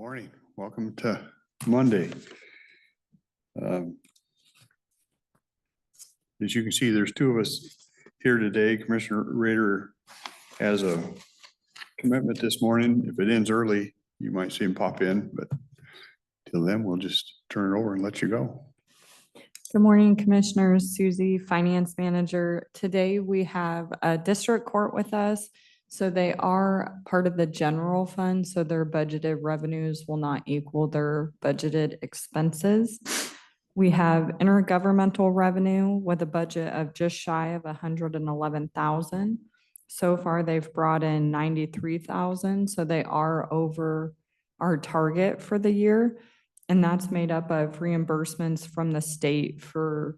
Morning. Welcome to Monday. As you can see, there's two of us here today. Commissioner Rader has a commitment this morning. If it ends early, you might see him pop in, but till then, we'll just turn it over and let you go. Good morning, Commissioners. Susie, Finance Manager. Today we have a district court with us. So they are part of the general fund, so their budgeted revenues will not equal their budgeted expenses. We have intergovernmental revenue with a budget of just shy of 111,000. So far, they've brought in 93,000, so they are over our target for the year. And that's made up of reimbursements from the state for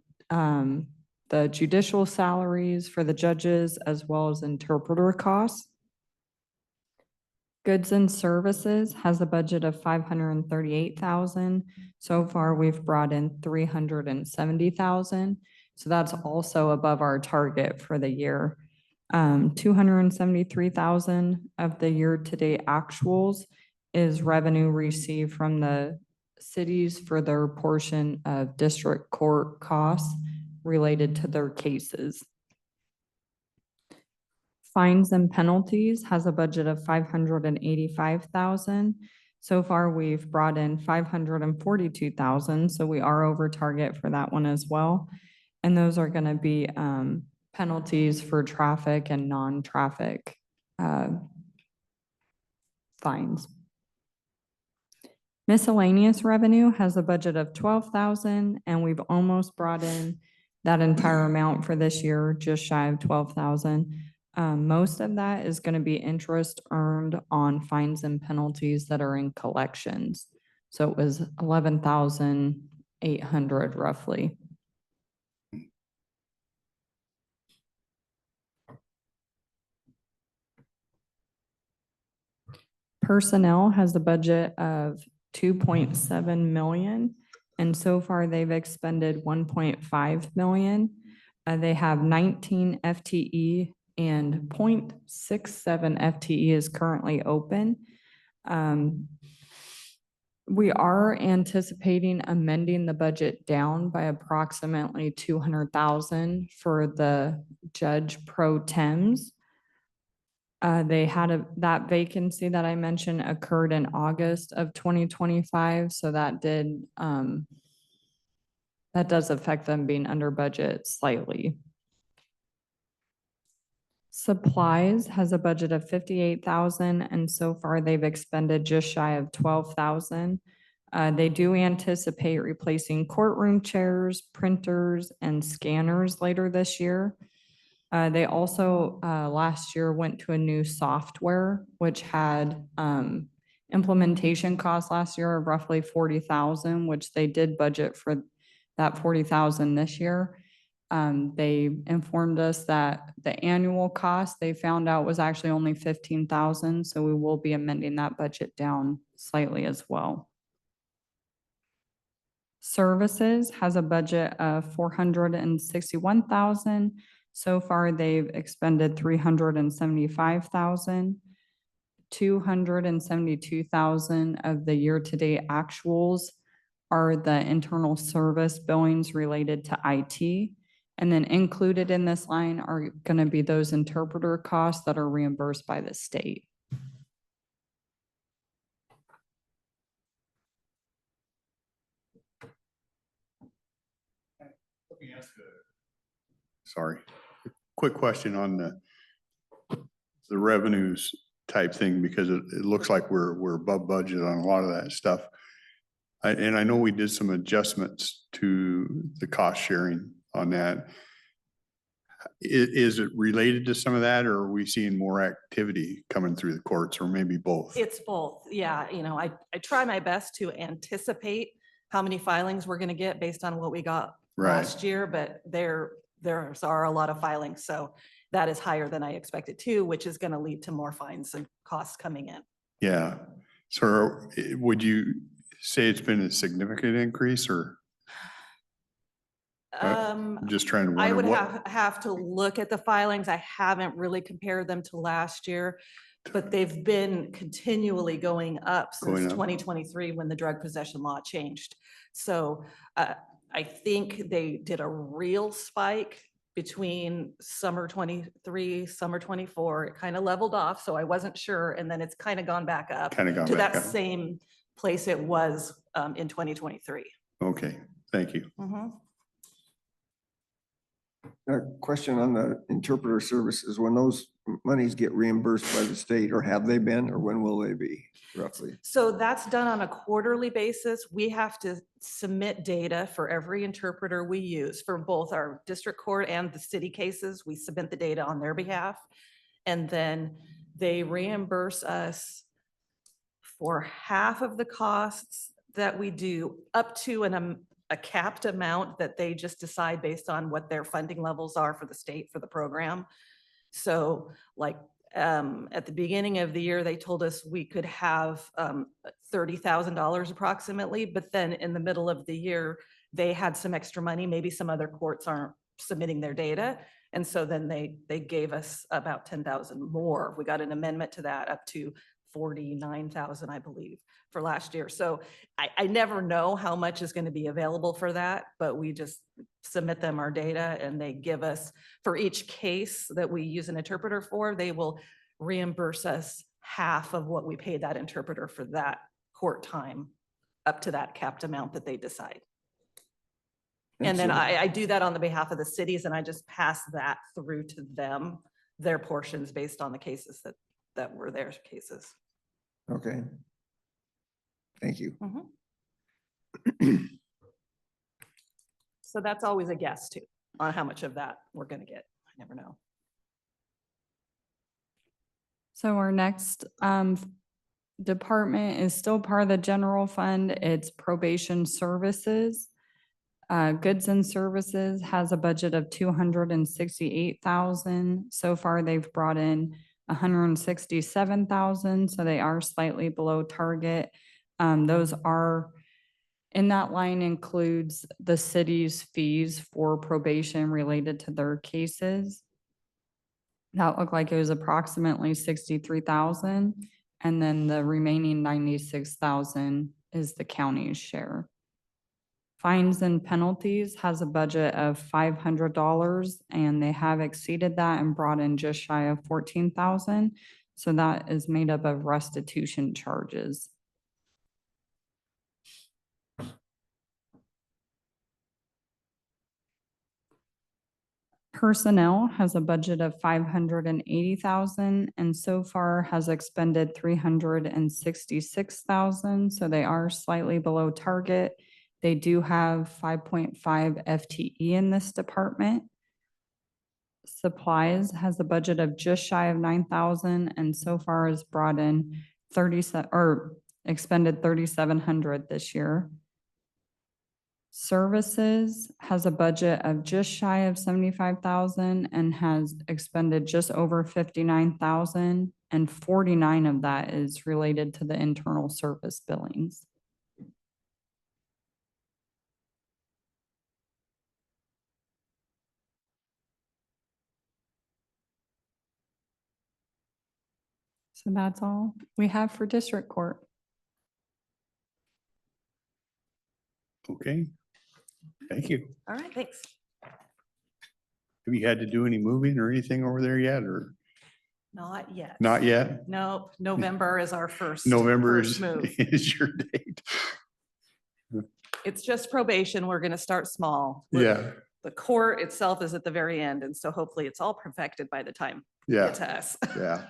the judicial salaries for the judges, as well as interpreter costs. Goods and services has a budget of 538,000. So far, we've brought in 370,000. So that's also above our target for the year. 273,000 of the year-to-date actuals is revenue received from the cities for their portion of district court costs related to their cases. Fines and penalties has a budget of 585,000. So far, we've brought in 542,000, so we are over target for that one as well. And those are going to be penalties for traffic and non-traffic fines. Miscellaneous revenue has a budget of 12,000, and we've almost brought in that entire amount for this year, just shy of 12,000. Most of that is going to be interest earned on fines and penalties that are in collections. So it was 11,800 roughly. Personnel has a budget of 2.7 million, and so far they've expended 1.5 million. They have 19 FTE and 0.67 FTE is currently open. We are anticipating amending the budget down by approximately 200,000 for the judge pro tems. They had that vacancy that I mentioned occurred in August of 2025. So that does affect them being under budget slightly. Supplies has a budget of 58,000, and so far they've expended just shy of 12,000. They do anticipate replacing courtroom chairs, printers, and scanners later this year. They also last year went to a new software, which had implementation costs last year of roughly 40,000, which they did budget for that 40,000 this year. They informed us that the annual cost they found out was actually only 15,000, so we will be amending that budget down slightly as well. Services has a budget of 461,000. So far, they've expended 375,000. 272,000 of the year-to-date actuals are the internal service billings related to IT. And then included in this line are going to be those interpreter costs that are reimbursed by the state. Let me ask sorry, quick question on the revenues type thing, because it looks like we're above budget on a lot of that stuff. And I know we did some adjustments to the cost sharing on that. Is it related to some of that, or are we seeing more activity coming through the courts, or maybe both? It's both. Yeah. You know, I try my best to anticipate how many filings we're going to get based on what we got last year, but there are a lot of filings. So that is higher than I expected too, which is going to lead to more fines and costs coming in. Yeah. So would you say it's been a significant increase, or? I'm just trying to wonder. I would have to look at the filings. I haven't really compared them to last year, but they've been continually going up Going since up. 2023 when the drug possession law changed. So I think they did a real spike between summer 23, summer 24. It kind of leveled off, so I wasn't sure. And then it's kind of gone back up Kind of gone to back that up. same place it was in 2023. Okay, thank you. Mhm. A question on the interpreter services, when those monies get reimbursed by the state, or have they been, or when will they be roughly? So that's done on a quarterly basis. We have to submit data for every interpreter we use for both our district court and the city cases. We submit the data on their behalf. And then they reimburse us for half of the costs that we do, up to a capped amount that they just decide based on what their funding levels are for the state for the program. So like at the beginning of the year, they told us we could have $30,000 approximately, but then in the middle of the year, they had some extra money. Maybe some other courts aren't submitting their data. And so then they gave us about 10,000 more. We got an amendment to that up to 49,000, I believe, for last year. So I never know how much is going to be available for that, but we just submit them our data and they give us, for each case that we use an interpreter for, they will reimburse us half of what we paid that interpreter for that court time, up to that capped amount that they decide. And then so- I do that on the behalf of the cities, and I just pass that through to them, their portions based on the cases that were their cases. Okay. Thank you. So that's always a guess too, on how much of that we're gonna get. I never know. So our next department is still part of the general fund. It's probation services. Goods and services has a budget of 268,000. So far, they've brought in 167,000, so they are slightly below target. Those are, in that line includes the city's fees for probation related to their cases. That looked like it was approximately 63,000, and then the remaining 96,000 is the county's share. Fines and penalties has a budget of $500, and they have exceeded that and brought in just shy of 14,000. So that is made up of restitution charges. Personnel has a budget of 580,000 and so far has expended 366,000. So they are slightly below target. They do have 5.5 FTE in this department. Supplies has a budget of just shy of 9,000 and so far has brought in 37 or expended 3,700 this year. Services has a budget of just shy of 75,000 and has expended just over 59,000, and 49 of that is related to the internal service billings. So that's all we have for district court. Okay, thank you. All right, thanks. Have you had to do any moving or anything over there yet, or Not yet. not yet? No, November is our first. November first is, move. is your date. It's just probation. We're gonna start small. Yeah, The court itself is at the very end, and so hopefully it's all perfected by the time you yeah, get to us. yeah.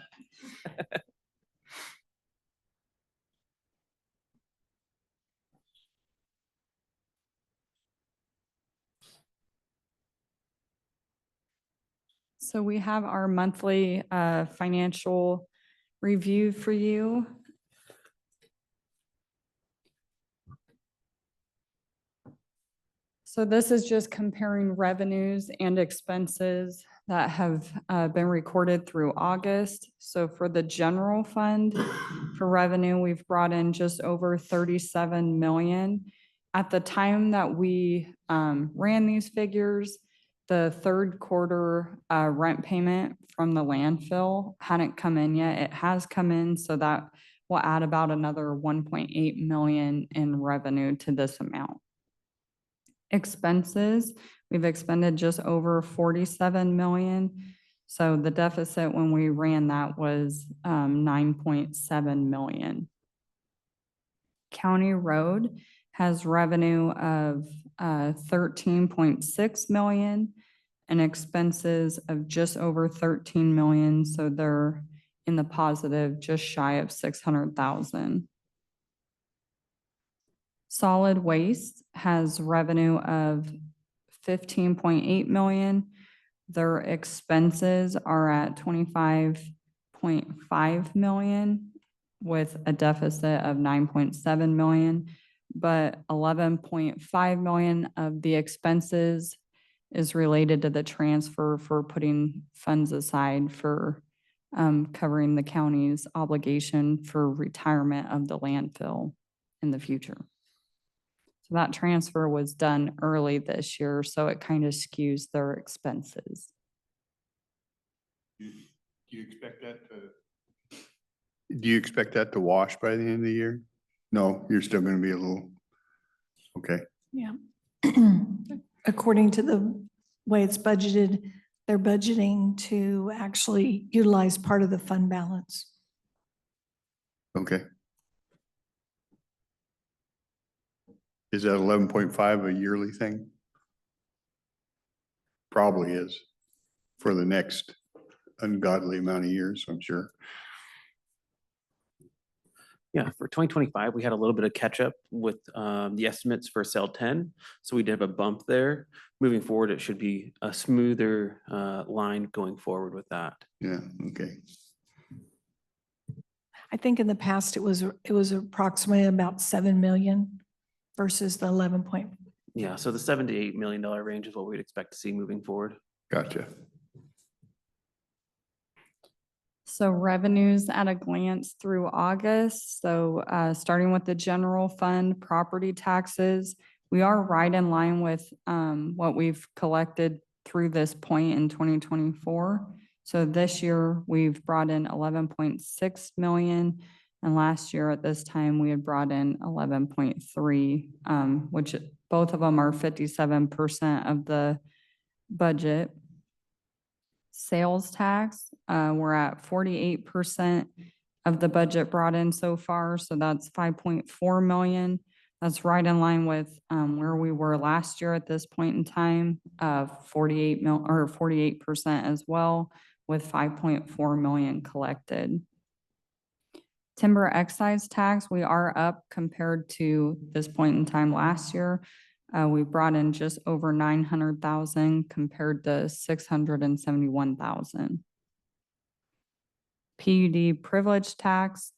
So we have our monthly financial review for you. So this is just comparing revenues and expenses that have been recorded through August. So for the general fund, for revenue, we've brought in just over 37 million. At the time that we ran these figures, The third quarter rent payment from the landfill hadn't come in yet. It has come in, so that will add about another 1.8 million in revenue to this amount. Expenses, we've expended just over 47 million. So the deficit when we ran that was 9.7 million. County Road has revenue of 13.6 million and expenses of just over 13 million. So they're in the positive, just shy of 600,000. Solid Waste has revenue of 15.8 million. Their expenses are at 25.5 million with a deficit of 9.7 million, but 11.5 million of the expenses is related to the transfer for putting funds aside for covering the county's obligation for retirement of the landfill in the future. So that transfer was done early this year, so it kind of skews their expenses. Do you expect that to? Do you expect that to wash by the end of the year? No, you're still gonna be a little, okay. Yeah. According to the way it's budgeted, they're budgeting to actually utilize part of the fund balance. Okay. Is that 11.5 a yearly thing? Probably is for the next ungodly amount of years, I'm sure. Yeah, for 2025, we had a little bit of catch up with the estimates for cell 10. So we did have a bump there. Moving forward, it should be a smoother line going forward with that. Yeah, okay. I think in the past, it was approximately about 7 million versus the 11 point. Yeah, so the $7 to $8 million range is what we'd expect to see moving forward. Gotcha. So revenues at a glance through August. So starting with the general fund, property taxes, we are right in line with what we've collected through this point in 2024. So this year we've brought in 11.6 million. And last year at this time, we had brought in 11.3, which both of them are 57% of the budget. Sales tax, we're at 48% of the budget brought in so far, so that's 5.4 million. That's right in line with where we were last year at this point in time, 48% as well, with 5.4 million collected. Timber excise tax, we are up compared to this point in time last year. We brought in just over 900,000 compared to 671,000. PUD privilege tax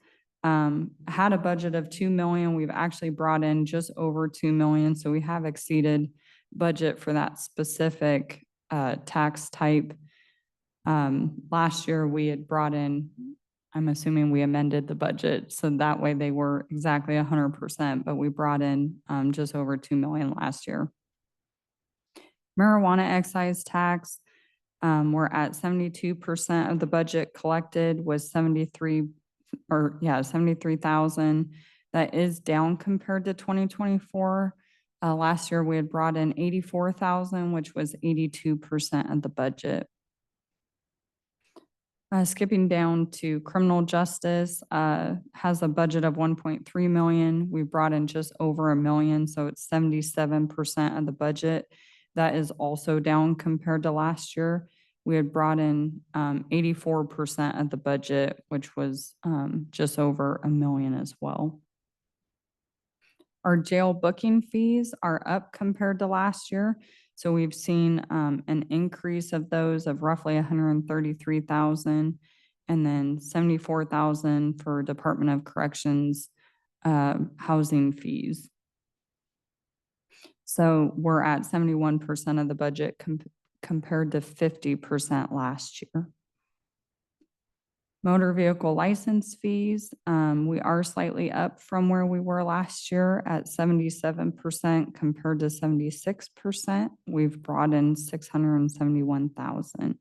had a budget of 2 million. We've actually brought in just over 2 million. So we have exceeded budget for that specific tax type. Last year we had brought in, I'm assuming we amended the budget, so that way they were exactly 100%, but we brought in just over 2 million last year. Marijuana excise tax, we're at 72% of the budget collected was 73,000. That is down compared to 2024. Last year we had brought in 84,000, which was 82% of the budget. Skipping down to criminal justice, has a budget of 1.3 million. We brought in just over $1 million, so it's 77% of the budget. That is also down compared to last year. We had brought in 84% of the budget, which was just over $1 million as well. Our jail booking fees are up compared to last year. So we've seen an increase of those of roughly 133,000 and then 74,000 for Department of Corrections housing fees. So we're at 71% of the budget compared to 50% last year. Motor vehicle license fees, we are slightly up from where we were last year at 77% compared to 76%. We've brought in 671,000.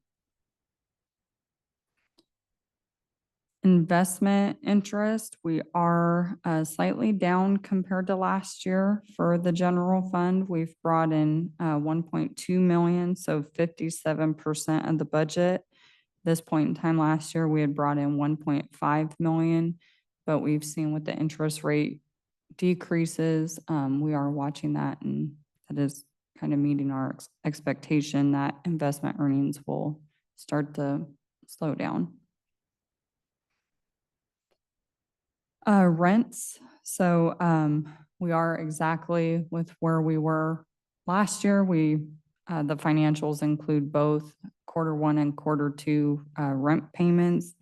Investment interest, we are slightly down compared to last year for the general fund. We've brought in 1.2 million, so 57% of the budget. This point in time last year, we had brought in 1.5 million, but we've seen with the interest rate decreases, we are watching that, and that is kind of meeting our expectation that investment earnings will start to slow down. Rents, so we are exactly with where we were last year. The financials include both Q1 and Q2 rent payments.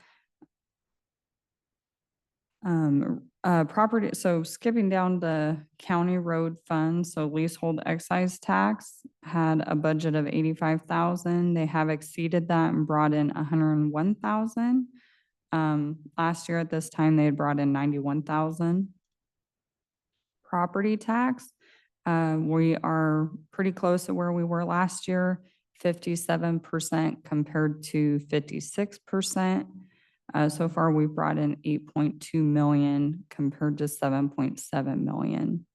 Property, so skipping down the county road fund, so leasehold excise tax had a budget of 85,000. They have exceeded that and brought in 101,000. Last year at this time, they had brought in 91,000. Property tax, we are pretty close to where we were last year, 57% compared to 56%. So far, we've brought in 8.2 million compared to 7.7 million.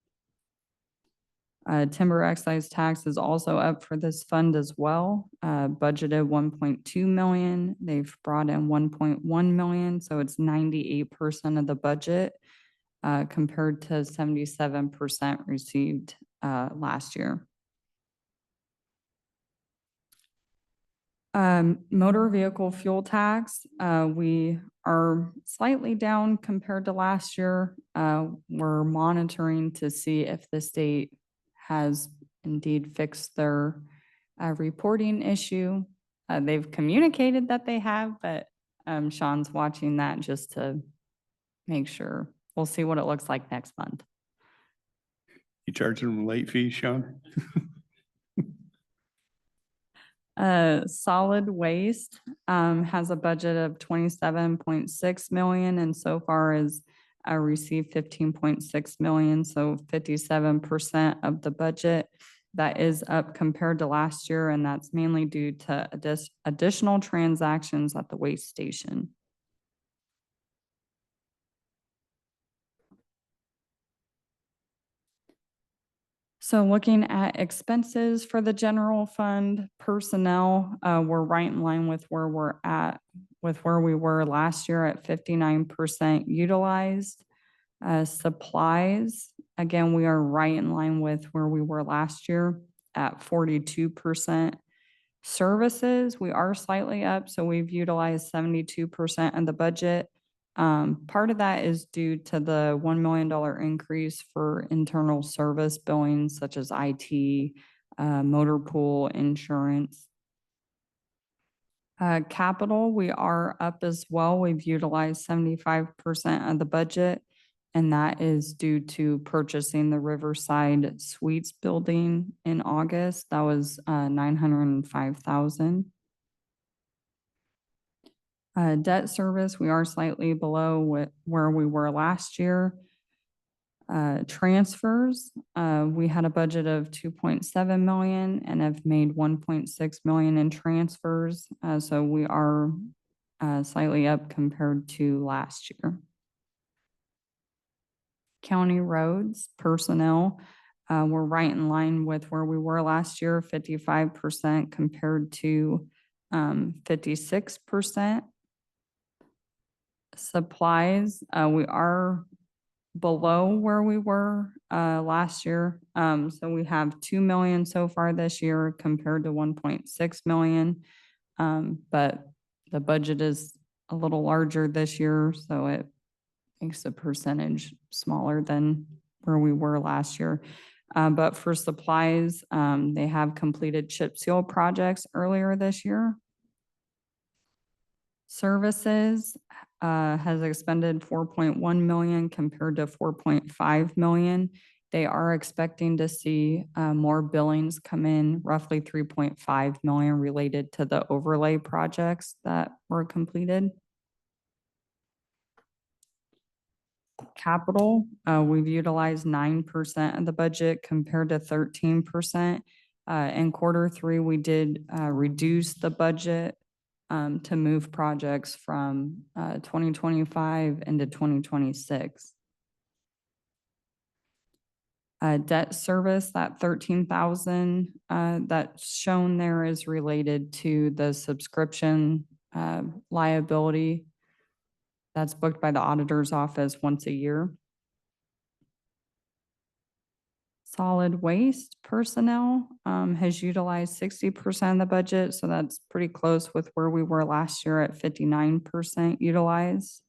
Timber excise tax is also up for this fund as well. Budgeted 1.2 million. They've brought in 1.1 million, so it's 98% of the budget compared to 77% received last year. Motor vehicle fuel tax, we are slightly down compared to last year. We're monitoring to see if the state has indeed fixed their reporting issue. They've communicated that they have, but Sean's watching that just to make sure. We'll see what it looks like next month. You charge them late fees, Sean? Solid waste has a budget of 27.6 million and so far has received 15.6 million, so 57% of the budget. That is up compared to last year, and that's mainly due to additional transactions at the waste station. So looking at expenses for the general fund, personnel, we're right in line with where we're at, with where we were last year at 59% utilized. Supplies, again, we are right in line with where we were last year at 42%. Services, we are slightly up, so we've utilized 72% of the budget. Part of that is due to the $1 million increase for internal service billings such as IT, motor pool, insurance. Capital, we are up as well. We've utilized 75% of the budget, and that is due to purchasing the Riverside Suites building in August. That was $905,000. Debt service, we are slightly below where we were last year. Transfers, we had a budget of 2.7 million and have made 1.6 million in transfers. So we are slightly up compared to last year. County roads, personnel, we're right in line with where we were last year, 55% compared to 56%. Supplies, we are below where we were last year. So we have 2 million so far this year compared to 1.6 million. But the budget is a little larger this year, so it makes the percentage smaller than where we were last year. But for supplies, they have completed chip seal projects earlier this year. Services has expended 4.1 million compared to 4.5 million. They are expecting to see more billings come in, roughly 3.5 million related to the overlay projects that were completed. capital, we've utilized 9% of the budget compared to 13%. In Q3, we did reduce the budget to move projects from 2025 into 2026. Debt service, that 13,000 that's shown there is related to the subscription liability that's booked by the auditor's office once a year. Solid waste personnel has utilized 60% of the budget, so that's pretty close with where we were last year at 59% utilized.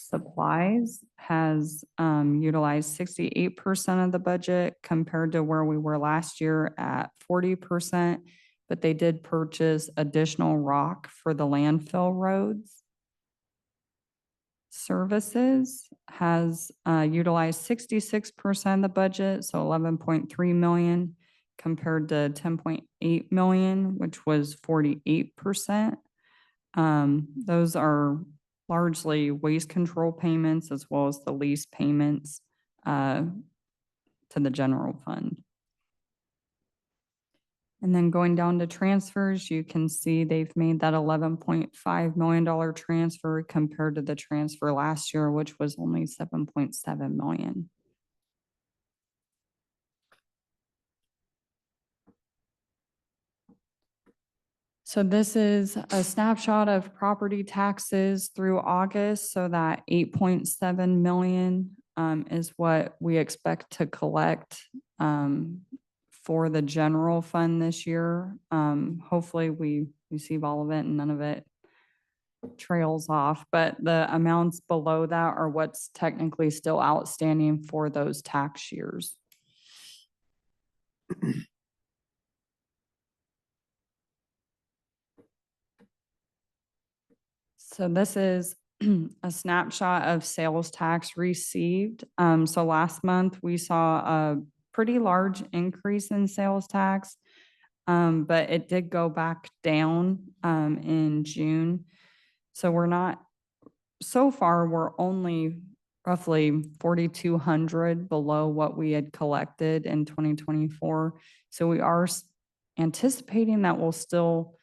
Supplies has utilized 68% of the budget compared to where we were last year at 40%, but they did purchase additional rock for the landfill roads. Services has utilized 66% of the budget, so 11.3 million compared to 10.8 million, which was 48%. Those are largely waste control payments as well as the lease payments to the general fund. And then going down to transfers, you can see they've made that $11.5 million transfer compared to the transfer last year, which was only 7.7 million. So this is a snapshot of property taxes through August. So that 8.7 million is what we expect to collect for the general fund this year. Hopefully we receive all of it and none of it trails off, but the amounts below that are what's technically still outstanding for those tax years. So this is a snapshot of sales tax received. So last month we saw a pretty large increase in sales tax, but it did go back down in June. So so far we're only roughly 4,200 below what we had collected in 2024. So we are anticipating that we'll still,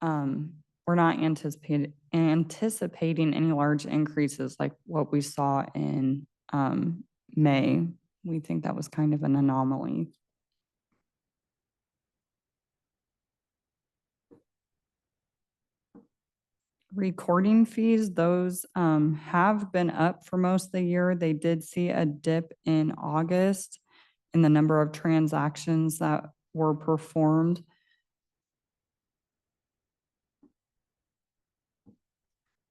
we're not anticipating any large increases like what we saw in May. We think that was kind of an anomaly. Recording fees, those have been up for most of the year. They did see a dip in August in the number of transactions that were performed.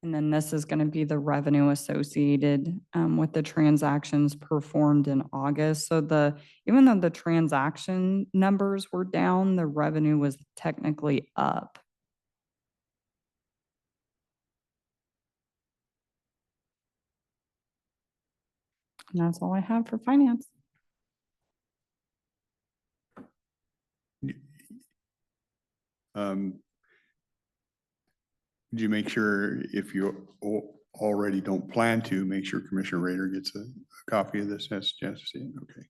And then this is going to be the revenue associated with the transactions performed in August. So even though the transaction numbers were down, the revenue was technically up. And that's all I have for finance. Did you make sure, if you already don't plan to, make sure Commissioner Rader gets a copy of this as Jess said? Okay.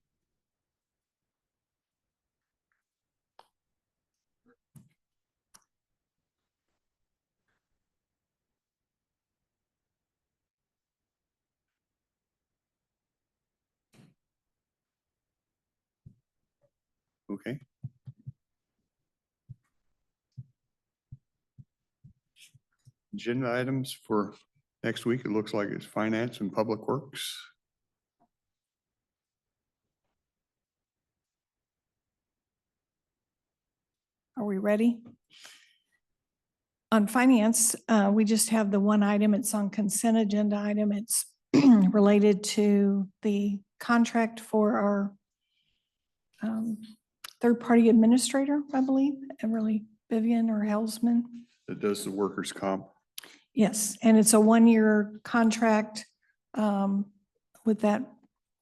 Okay. Agenda items for next week, it looks like it's finance and public works. Are we ready? On finance, we just have the one item. It's on consent agenda item. It's related to the contract for our third-party administrator, I believe, Everly Vivian or Helsman. That does the workers' comp. Yes, and it's a one-year contract with that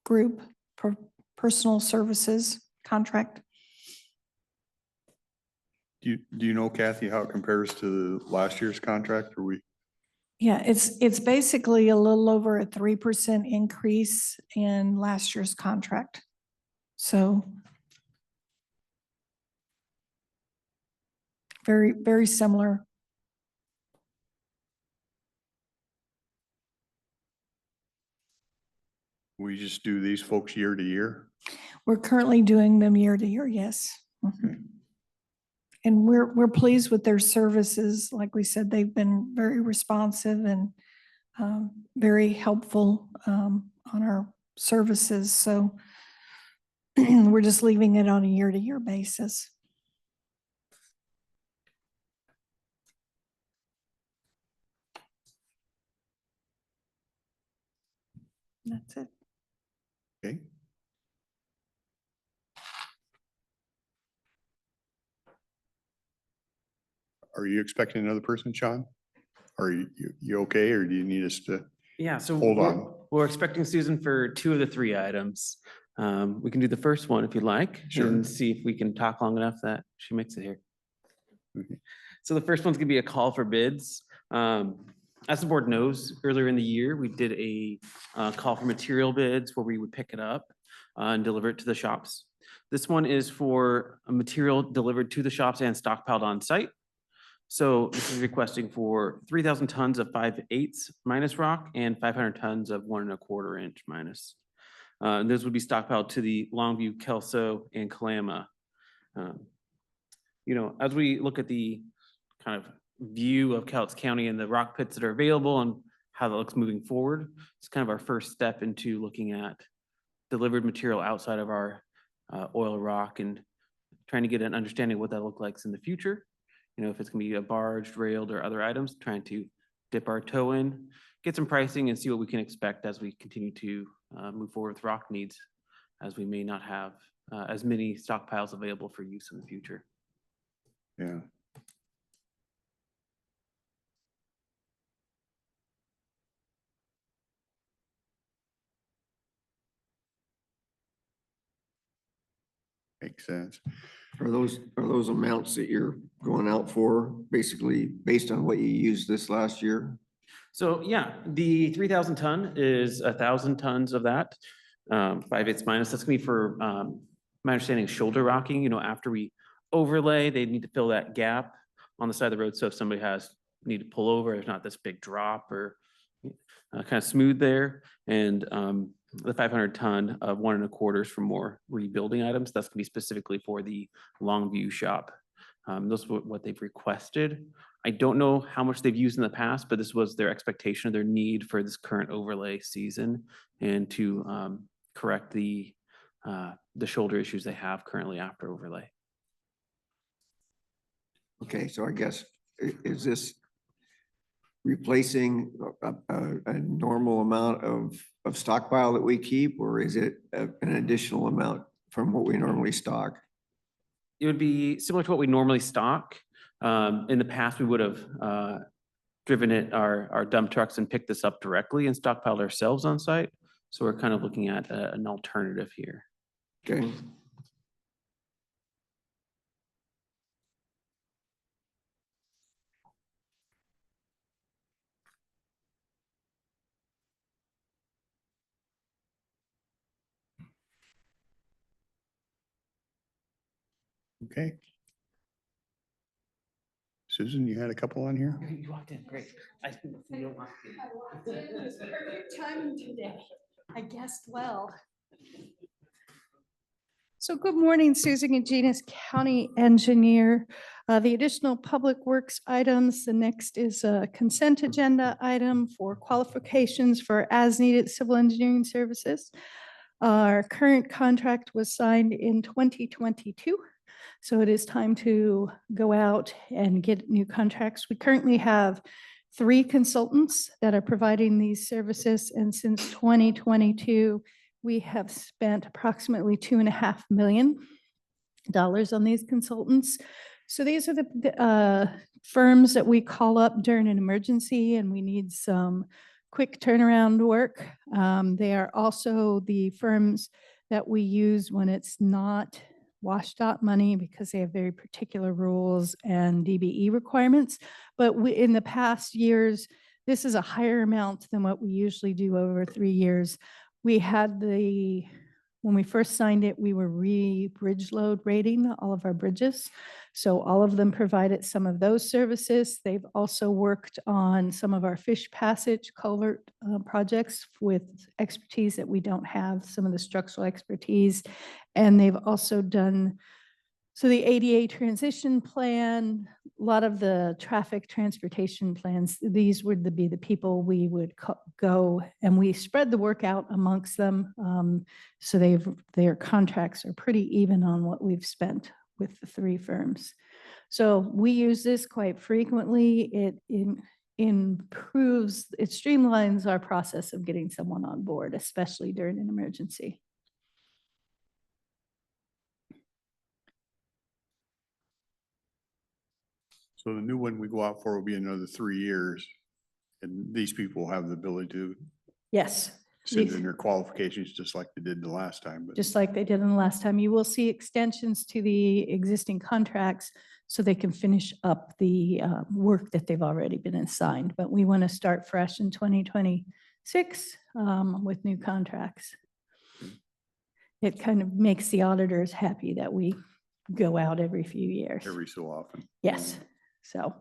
group for personal services contract. Do you know, Kathy, how it compares to last year's contract? Or we? Yeah, it's basically a little over a 3% increase in last year's contract. So very, very similar. We just do these folks year to year? We're currently doing them year to year, yes. Mhm. And we're pleased with their services. Like we said, they've been very responsive and very helpful on our services. So we're just leaving it on a year-to-year basis. That's it. Okay. Are you expecting another person, Sean? Are you okay, or do you need us to? Yeah, so Hold on. we're expecting Susan for 2 of the 3 items. We can do the first one if you'd like. Sure. And see if we can talk long enough that she makes it here. Okay. So the first one's gonna be a call for bids. As the board knows, earlier in the year, we did a call for material bids where we would pick it up and deliver it to the shops. This one is for a material delivered to the shops and stockpiled on site. So this is requesting for 3,000 tons of 5/8 minus rock and 500 tons of 1 1/4 inch minus. Those would be stockpiled to the Longview, Kelso, and Kalama. You know, as we look at the kind of view of Cowlitz County and the rock pits that are available and how that looks moving forward, it's kind of our first step into looking at delivered material outside of our oil rock and trying to get an understanding of what that looks like in the future. You know, if it's gonna be a barge, railed, or other items, trying to dip our toe in, get some pricing and see what we can expect as we continue to move forward with rock needs, as we may not have as many stockpiles available for use in the future. Yeah. Makes sense. Are those amounts that you're going out for basically based on what you used this last year? So yeah, the 3,000 ton is 1,000 tons of that. 5/8 minus, that's gonna be for, my understanding, shoulder rocking, you know, after we overlay, they need to fill that gap on the side of the road. So if somebody need to pull over, there's not this big drop or kind of smooth there. And the 500 ton of 1 1/4 for more rebuilding items, that's gonna be specifically for the Longview shop. Those are what they've requested. I don't know how much they've used in the past, but this was their expectation of their need for this current overlay season and to correct the shoulder issues they have currently after overlay. Okay, so I guess, is this replacing a normal amount of stockpile that we keep, or is it an additional amount from what we normally stock? It would be similar to what we normally stock. In the past, we would have driven our dump trucks and picked this up directly and stockpiled ourselves on site. So we're kind of looking at an alternative here. Okay. Okay. Susan, you had a couple on here? You walked in, great. Perfect timing today. I guessed well. So good morning, Susan Genus, County Engineer. The additional Public Works items, the next is a consent agenda item for qualifications for as-needed civil engineering services. Our current contract was signed in 2022, so it is time to go out and get new contracts. We currently have 3 consultants that are providing these services, and since 2022, we have spent approximately $2.5 million on these consultants. So these are the firms that we call up during an emergency and we need some quick turnaround work. They are also the firms that we use when it's not WashDOT money because they have very particular rules and DBE requirements. But in the past years, This is a higher amount than what we usually do over 3 years. We had when we first signed it, we were bridge load rating all of our bridges. So all of them provided some of those services. They've also worked on some of our fish passage culvert projects with expertise that we don't have, some of the structural expertise. And they've also done, so the ADA transition plan, a lot of the traffic transportation plans, these would be the people we would go, and we spread the work out amongst them. So their contracts are pretty even on what we've spent with the 3 firms. So we use this quite frequently. It improves, it streamlines our process of getting someone on board, especially during an emergency. So the new one we go out for will be another 3 years. And these people have the ability to Yes. send these- in their qualifications just like they did the last time, but Just like they did in the last time. You will see extensions to the existing contracts so they can finish up the work that they've already been assigned. But we want to start fresh in 2026 with new contracts. It kind of makes the auditors happy that we go out every few years. every so often. Yes, so.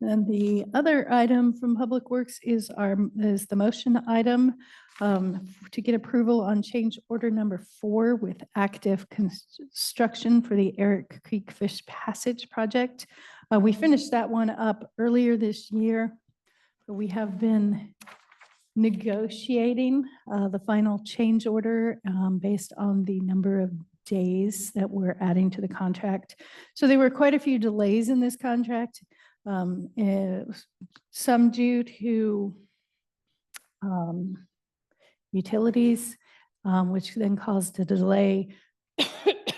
Then the other item from Public Works is the motion item to get approval on change order number 4 with active construction for the Eric Creek Fish Passage project. We finished that one up earlier this year. We have been negotiating the final change order based on the number of days that we're adding to the contract. So there were quite a few delays in this contract. Some due to utilities, which then caused a delay,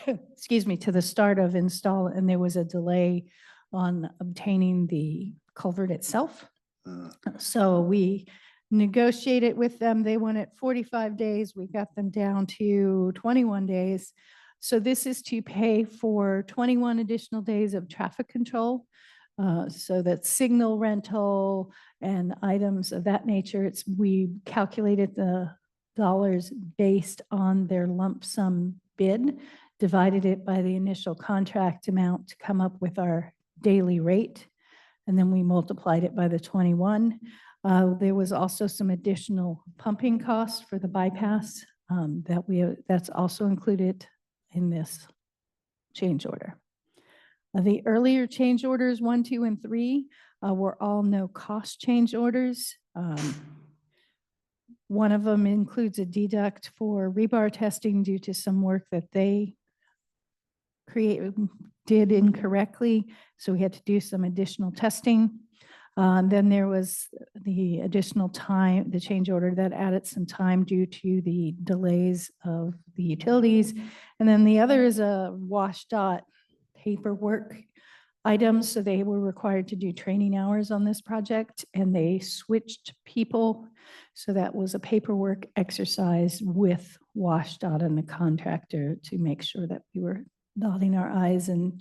excuse me, to the start of install, and there was a delay on obtaining the culvert itself. So we negotiated with them. They wanted 45 days. We got them down to 21 days. So this is to pay for 21 additional days of traffic control. So that signal rental and items of that nature, we calculated the dollars based on their lump sum bid, divided it by the initial contract amount to come up with our daily rate. And then we multiplied it by the 21. There was also some additional pumping costs for the bypass that's also included in this change order. The earlier change orders, 1, 2, and 3, were all no-cost change orders. One of them includes a deduct for rebar testing due to some work that they did incorrectly, so we had to do some additional testing. Then there was the additional time, the change order that added some time due to the delays of the utilities. And then the other is a WashDOT paperwork items. So they were required to do training hours on this project, and they switched people. So that was a paperwork exercise with WashDOT and the contractor to make sure that we were dotting our I's and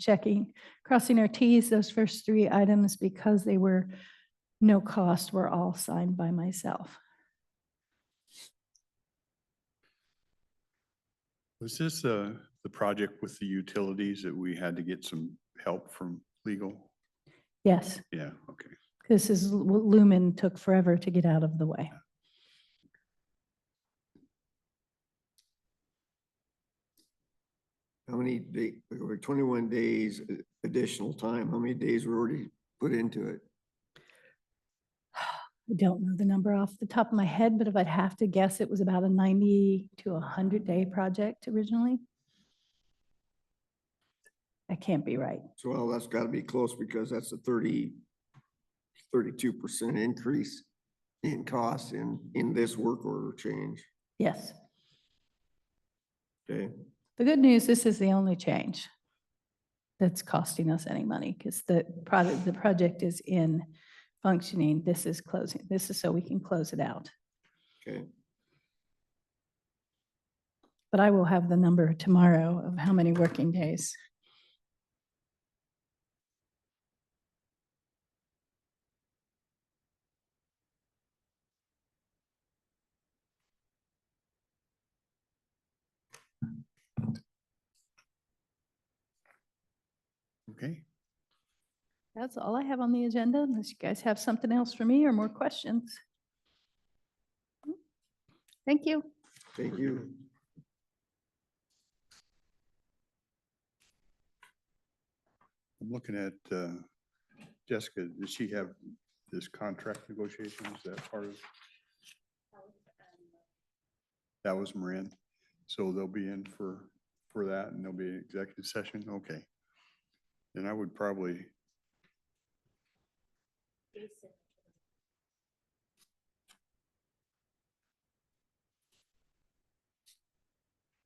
crossing our T's. Those first 3 items, because they were no cost, were all signed by myself. Was this the project with the utilities that we had to get some help from legal? Yes, Yeah, okay. this is Lumen took forever to get out of the way. How many days, 21 days additional time, how many days were already put into it? I don't know the number off the top of my head, but if I'd have to guess, it was about a 90 to 100-day project originally. That can't be right. So, well, that's got to be close because that's a 32% increase in cost in this work order change. Yes. Okay, The good news, this is the only change that's costing us any money because the project is in functioning. This is closing. This is so we can close it out. okay. but I will have the number tomorrow of how many working days. Okay. That's all I have on the agenda, unless you guys have something else for me or more questions. Thank you. Thank you. I'm looking at Jessica, does she have this contract negotiation? Is that part of? That was Marin. So they'll be in for that and there'll be an executive session. Okay. Then I would probably.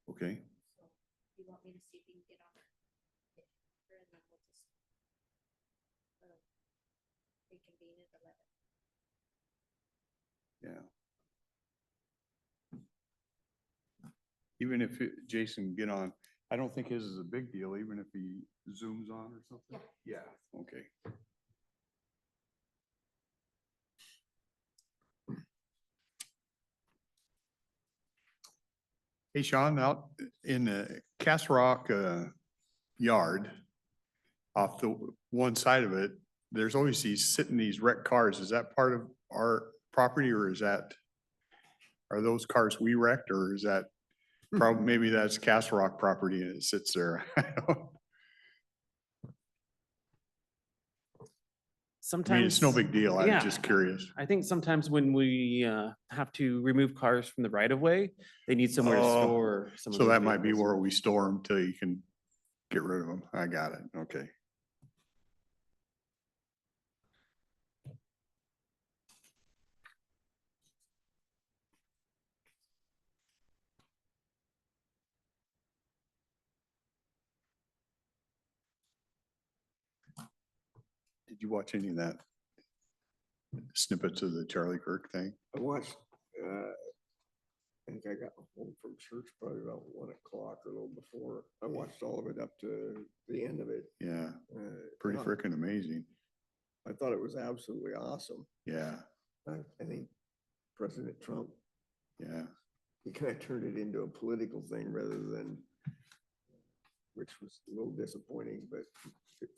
Okay. You want me to see if you can get on it? And then we'll just reconvene at 11. Yeah. Even if Jason get on, I don't think his is a big deal, even if he zooms on or something. Yeah. Okay. Hey, Sean, out in the Cass Rock yard, off the one side of it, there's always these wrecked cars. Is that part of our property or are those cars we wrecked or is that probably, maybe that's Cass Rock property and it sits there? I Sometimes. mean, it's no big deal. I'm Yeah. just curious. I think sometimes when we have to remove cars from the right of way, they need somewhere to Oh, store some of So those that might be vehicles. where we store them till you can get rid of them. I got it. Okay. Did you watch any of that snippets of the Charlie Kirk thing? I watched, I think I got home from church probably about 1 o'clock or a little before. I watched all of it up to the end of it. Yeah, I pretty thought- freaking amazing. I thought it was absolutely awesome. Yeah, I think President Trump, yeah. he kind of turned it into a political thing rather than, which was a little disappointing, but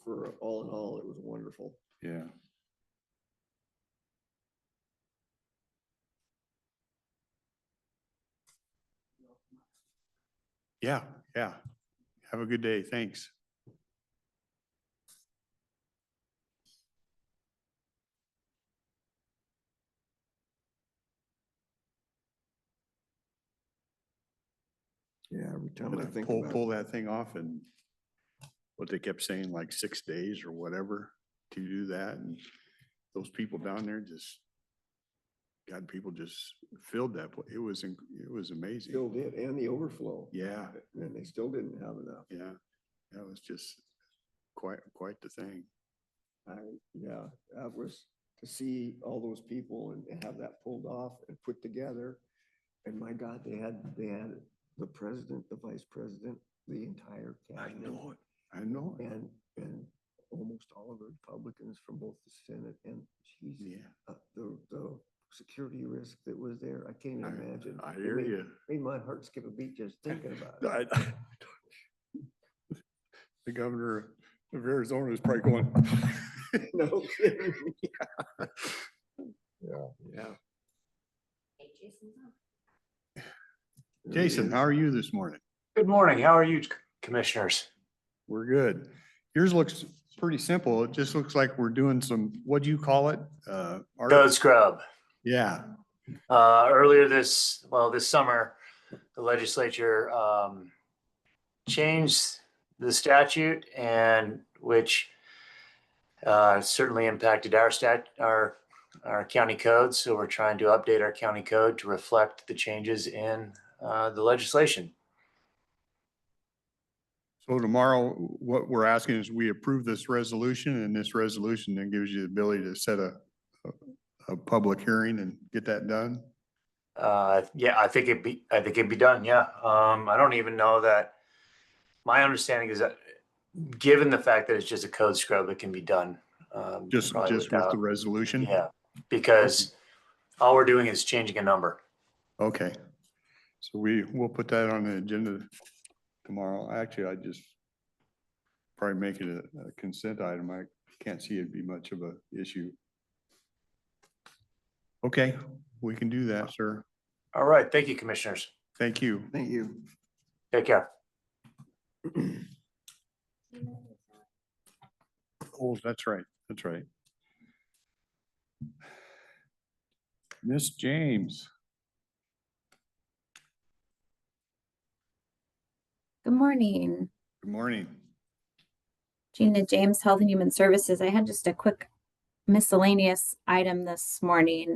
for all in all, it was wonderful. Yeah. Yeah, yeah. Have a good day. Thanks. Yeah, every time But I I think pull, about pull it. that thing off and what they kept saying, like 6 days or whatever to do that. And those people down there just, God, people just filled that. It was amazing. Still did, and the overflow. Yeah, And they still didn't have enough. yeah. That was just quite the thing. Yeah, that was to see all those people and have that pulled off and put together. And my God, they had the president, the vice president, the entire I cabinet. know it. I know it. And almost all of the Republicans from both the Senate and geez, Yeah. the security risk that was there, I can't even imagine. I It hear made- you. Made my heart skip a beat just thinking about it. The governor of Arizona is probably going. No kidding. Yeah. Hey, Jason's on. Jason, how are you this morning? Good morning. How are you, commissioners? We're good. Yours looks pretty simple. It just looks like we're doing some, what do you call it? Code scrub. Yeah, Earlier this summer, the legislature changed the statute and which certainly impacted our county code. So we're trying to update our county code to reflect the changes in the legislation. so tomorrow, what we're asking is we approve this resolution and this resolution then gives you the ability to set a public hearing and get that done. Yeah, I think it'd be done, yeah. I don't even know that, my understanding is that, given the fact that it's just a code scrub, it can be done. Just probably with the without- resolution? Yeah, because all we're doing is changing a number. Okay. So we'll put that on the agenda tomorrow. Actually, I just probably make it a consent item. I can't see it'd be much of a issue. Okay, we can do that, sir. All right, thank you, commissioners. Thank you. Thank you. Take care. Oh, that's right. That's right. Miss James. Good morning, Good morning. Gina James, Health and Human Services. I had just a quick miscellaneous item this morning.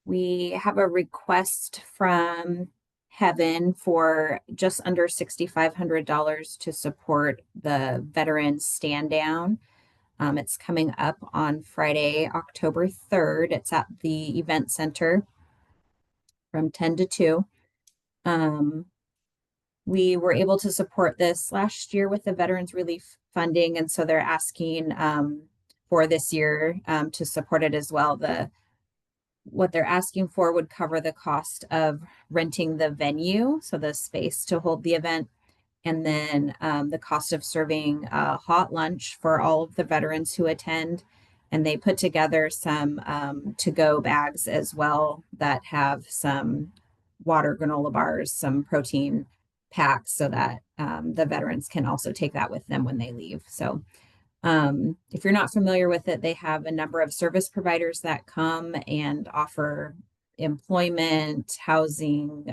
We have a request from Heaven for just under $6,500 to support the Veterans Stand Down. It's coming up on Friday, October 3rd. It's at the Event Center from 10 to 2. We were able to support this last year with the Veterans Relief Funding, and so they're asking for this year to support it as well. What they're asking for would cover the cost of renting the venue, so the space to hold the event, and then the cost of serving a hot lunch for all of the veterans who attend. And they put together some to-go bags as well that have some water granola bars, some protein packs, so that the veterans can also take that with them when they leave. So if you're not familiar with it, they have a number of service providers that come and offer employment, housing,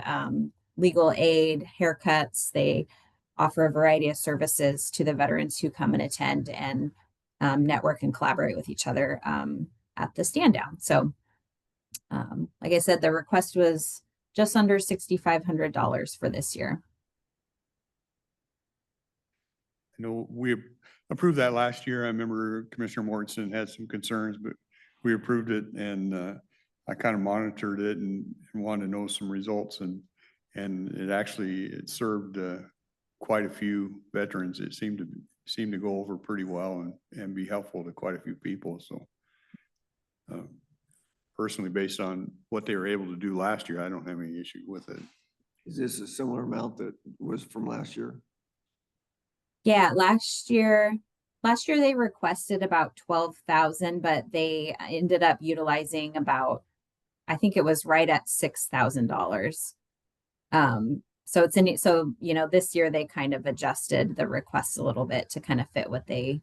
legal aid, haircuts. They offer a variety of services to the veterans who come and attend and network and collaborate with each other at the stand down. So like I said, the request was just under $6,500 for this year. I know we approved that last year. I remember Commissioner Mortensen had some concerns, but we approved it, and I kind of monitored it and wanted to know some results, and it served quite a few veterans. It seemed to go over pretty well and be helpful to quite a few people. So personally, based on what they were able to do last year, I don't have any issue with it. Is this a similar amount that was from last year? Yeah, last year they requested about 12,000, but they ended up utilizing about, I think it was right at $6,000. So this year they kind of adjusted the request a little bit to kind of fit what they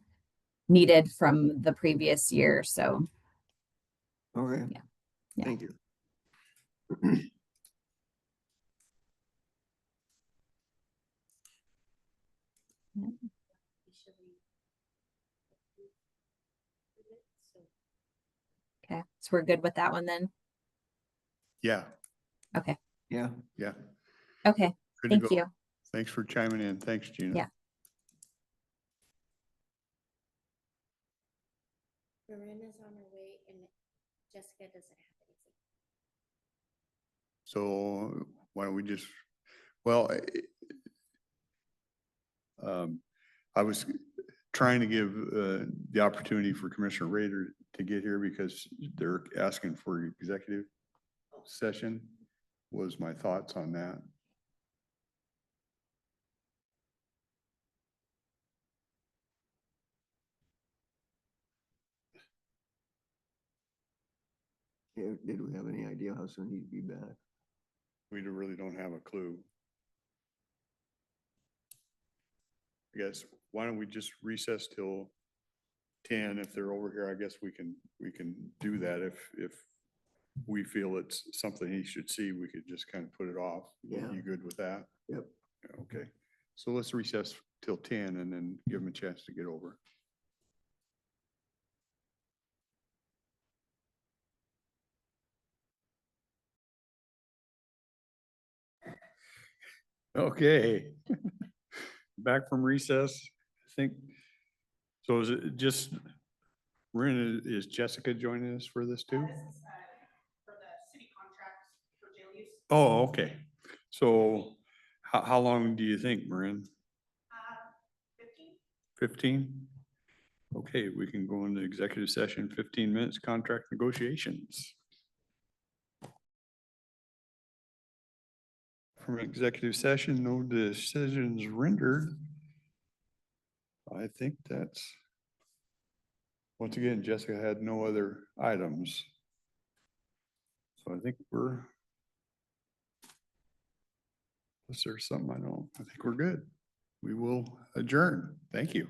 needed from the previous year. So Okay. Yeah. Thank you. okay, so we're good with that one then. Yeah, Okay, Yeah. yeah. okay, Good to thank go. you. Thanks for chiming in. Thanks, Gina. Yeah. Verena's on her way and Jessica doesn't have anything. So why don't we just, I was trying to give the opportunity for Commissioner Rader to get here because they're asking for executive session, was my thoughts on that. Yeah, did we have any idea how soon he'd be back? We really don't have a clue. I guess, why don't we just recess till 10? If they're over here, I guess we can do that. If we feel it's something he should see, we could just kind of put it off. Yeah. You good with that? Yep. Yeah, okay. So let's recess till 10 and then give him a chance to get over. Okay. Back from recess, I think. So is it just, is Jessica joining us for this too? For the city contracts Oh, okay. So how long do you think, Marin? 15? Okay, we can go into executive session, 15 minutes, contract negotiations. From executive session, no decisions rendered. I think that's, once again, Jessica had no other items. So I think unless there's something I don't, I think we're good. We will adjourn. Thank you.